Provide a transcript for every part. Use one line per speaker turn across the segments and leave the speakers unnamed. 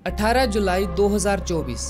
18 जुलाई 2024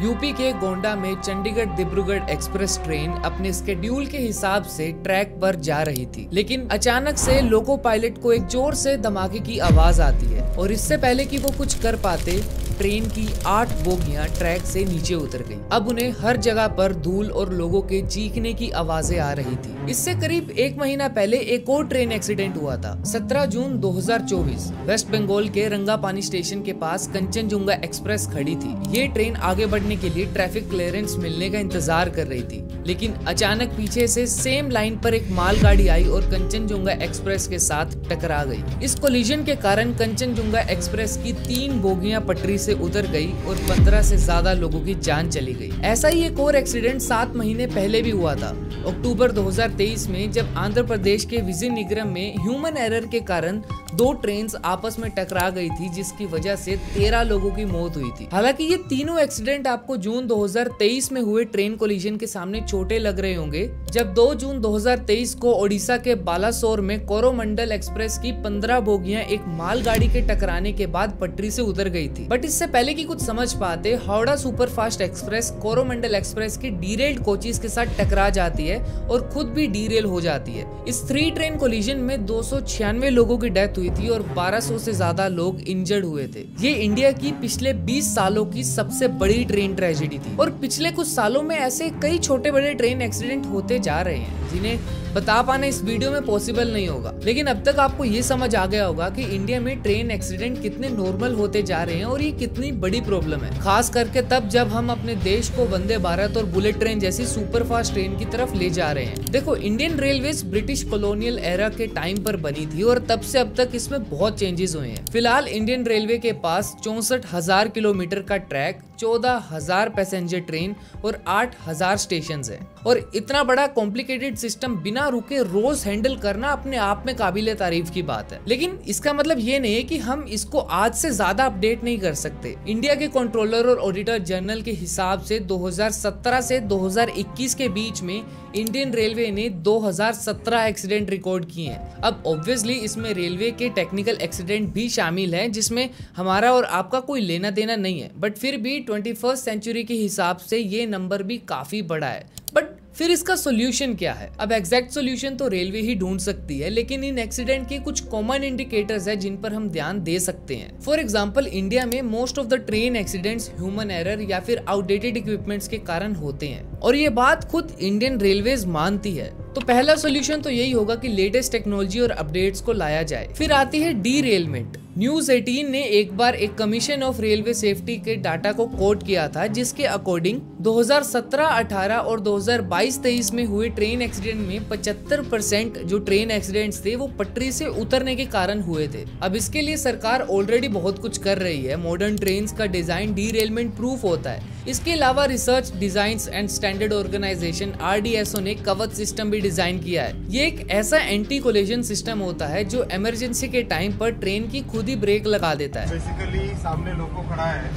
UP के गोंडा में Chandigarh Dibrugarh express train अपने स्केड्यूल के हिसाब से ट्रैक पर जा रही थी, लेकिन अचानक से लोको पायलट को एक जोर से धमाके की आवाज आती है और इससे पहले कि वो कुछ कर पाते ट्रेन की 8 बोगियां ट्रैक से नीचे उतर गईं। अब उन्हें हर जगह पर धूल और लोगों के चीखने की आवाजें आ रही थी। इससे करीब 1 महीना पहले एक और ट्रेन एक्सीडेंट हुआ था। 17 जून 2024 वेस्ट बंगाल के रंगापानी स्टेशन के पास कंचनजुंगा एक्सप्रेस खड़ी थी। ये ट्रेन आगे बढ़ने के लिए ट्रैफिक क्लियरेंस मिलने का इंतजार कर रही थी, लेकिन अचानक पीछे से सेम लाइन पर एक मालगाड़ी आई और कंचनजुंगा एक्सप्रेस के साथ टकरा गई। इस कोलिजन के कारण कंचनजुंगा एक्सप्रेस की 3 बोगियां पटरी से उतर गई और 15 से ज्यादा लोगों की जान चली गई। ऐसा ही एक और एक्सीडेंट 7 महीने पहले भी हुआ था। अक्टूबर 2023 में जब आंध्र प्रदेश के विजयनगरम में ह्यूमन एरर के कारण 2 ट्रेन्स आपस में टकरा गई थी, जिसकी वजह से 13 लोगों की मौत हुई थी। हालांकि ये तीनों एक्सीडेंट आपको जून 2023 में हुए ट्रेन कोलिजन के सामने छोटे लग रहे होंगे, जब 2 जून 2023 को ओडिशा के बालासोर में कोरोमंडल एक्सप्रेस की 15 बोगियां एक मालगाड़ी के टकराने के बाद पटरी से उतर गई थी। बट इससे पहले कि कुछ समझ पाते, Howrah superfast express Coromandel express की डीरेल्ड कोचेस के साथ टकरा जाती है और खुद भी डीरेल हो जाती है। इस 3 ट्रेन कोलिजन में 296 लोगों की डेथ हुई थी और 1200 से ज्यादा लोग इंजर्ड हुए थे। ये इंडिया की पिछले 20 सालों की सबसे बड़ी ट्रेन ट्रेजेडी थी और पिछले कुछ सालों में ऐसे कई छोटे बड़े ट्रेन एक्सीडेंट होते जा रहे हैं, जिन्हें बता पाना इस वीडियो में पॉसिबल नहीं होगा। लेकिन अब तक आपको ये समझ आ गया होगा कि इंडिया में ट्रेन एक्सीडेंट कितने नॉर्मल होते जा रहे हैं और ये कितनी बड़ी प्रॉब्लम है, खास करके तब जब हम अपने देश को वंदे भारत और बुलेट ट्रेन जैसी सुपरफास्ट ट्रेन की तरफ ले जा रहे हैं। देखो, Indian railways British colonial era के टाइम पर बनी थी और तब से अब तक इसमें बहुत चेंजेस हुए हैं। फिलहाल इंडियन रेलवे के पास 64,000 किलोमीटर का ट्रैक, 14,000 पैसेंजर ट्रेन और 8,000 स्टेशन है। और इतना बड़ा कॉम्प्लिकेटेड सिस्टम बिना रुके रोज हैंडल करना अपने आप में काबिले तारीफ की बात है। लेकिन इसका मतलब ये नहीं है कि हम इसको आज से ज्यादा अपडेट नहीं कर सकते। इंडिया के कंट्रोलर और ऑडिटर जनरल के हिसाब से 2017 से 2021 के बीच में इंडियन रेलवे ने 2017 एक्सीडेंट रिकॉर्ड किए हैं। अब ऑब्वियसली इसमें रेलवे के टेक्निकल एक्सीडेंट भी शामिल हैं, जिसमें हमारा और आपका कोई लेना देना नहीं है, बट फिर भी 21st सेंचुरी के हिसाब से ये नंबर भी काफी बड़ा है। बट फिर इसका सोल्यूशन क्या है? अब एग्जैक्ट सोल्यूशन तो रेलवे ही ढूंढ सकती है, लेकिन इन एक्सीडेंट के कुछ कॉमन इंडिकेटर्स है जिन पर हम ध्यान दे सकते हैं। फॉर एग्जांपल, इंडिया में most of the train accidents human error या फिर आउटडेटेड इक्विपमेंट्स के कारण होते हैं और ये बात खुद इंडियन रेलवेज मानती है। तो पहला सोल्यूशन तो यही होगा कि लेटेस्ट टेक्नोलॉजी और अपडेट्स को लाया जाए। फिर आती है डीरेलमेंट। न्यूज 18 ने एक बार एक कमीशन ऑफ रेलवे सेफ्टी के डाटा को कोट किया था, जिसके अकॉर्डिंग 2017-18 और 2022-23 में हुए ट्रेन एक्सीडेंट में 75% जो ट्रेन एक्सीडेंट्स थे वो पटरी से उतरने के कारण हुए थे। अब इसके लिए सरकार ऑलरेडी बहुत कुछ कर रही है। मॉडर्न ट्रेन्स का डिजाइन डीरेलमेंट प्रूफ होता है। इसके अलावा research designs and standard organisation RDSO ने कवच सिस्टम भी डिजाइन किया है। ये एक ऐसा एंटी कोलिजन सिस्टम होता है जो इमरजेंसी के टाइम पर ट्रेन की खुद ही ब्रेक लगा देता है।
बेसिकली सामने लोगो खड़ा है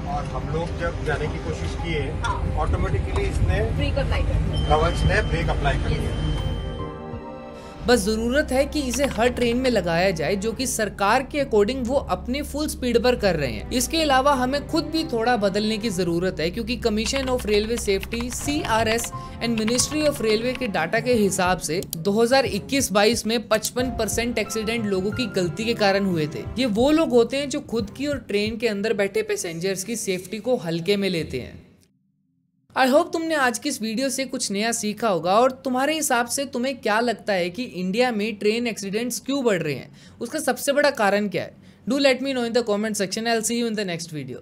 और हम लोग जब जाने की कोशिश किए, ऑटोमेटिकली इसने ब्रेक अप्लाई कर दिया, कवच ने ब्रेक अप्लाई कर दिया।
बस जरूरत है कि इसे हर ट्रेन में लगाया जाए, जो कि सरकार के अकॉर्डिंग वो अपने फुल स्पीड पर कर रहे हैं। इसके अलावा हमें खुद भी थोड़ा बदलने की जरूरत है, क्योंकि commission of railway safety CRS and ministry of railway के डाटा के हिसाब से 2021-22 में 55% एक्सीडेंट लोगों की गलती के कारण हुए थे। ये वो लोग होते हैं जो खुद की और ट्रेन के अंदर बैठे पैसेंजर्स की सेफ्टी को हल्के में लेते हैं। आई होप तुमने आज की इस वीडियो से कुछ नया सीखा होगा। और तुम्हारे हिसाब से तुम्हें क्या लगता है कि इंडिया में ट्रेन एक्सीडेंट्स क्यों बढ़ रहे हैं? उसका सबसे बड़ा कारण क्या है? Do let me know in the comment section. I will see you in the next video.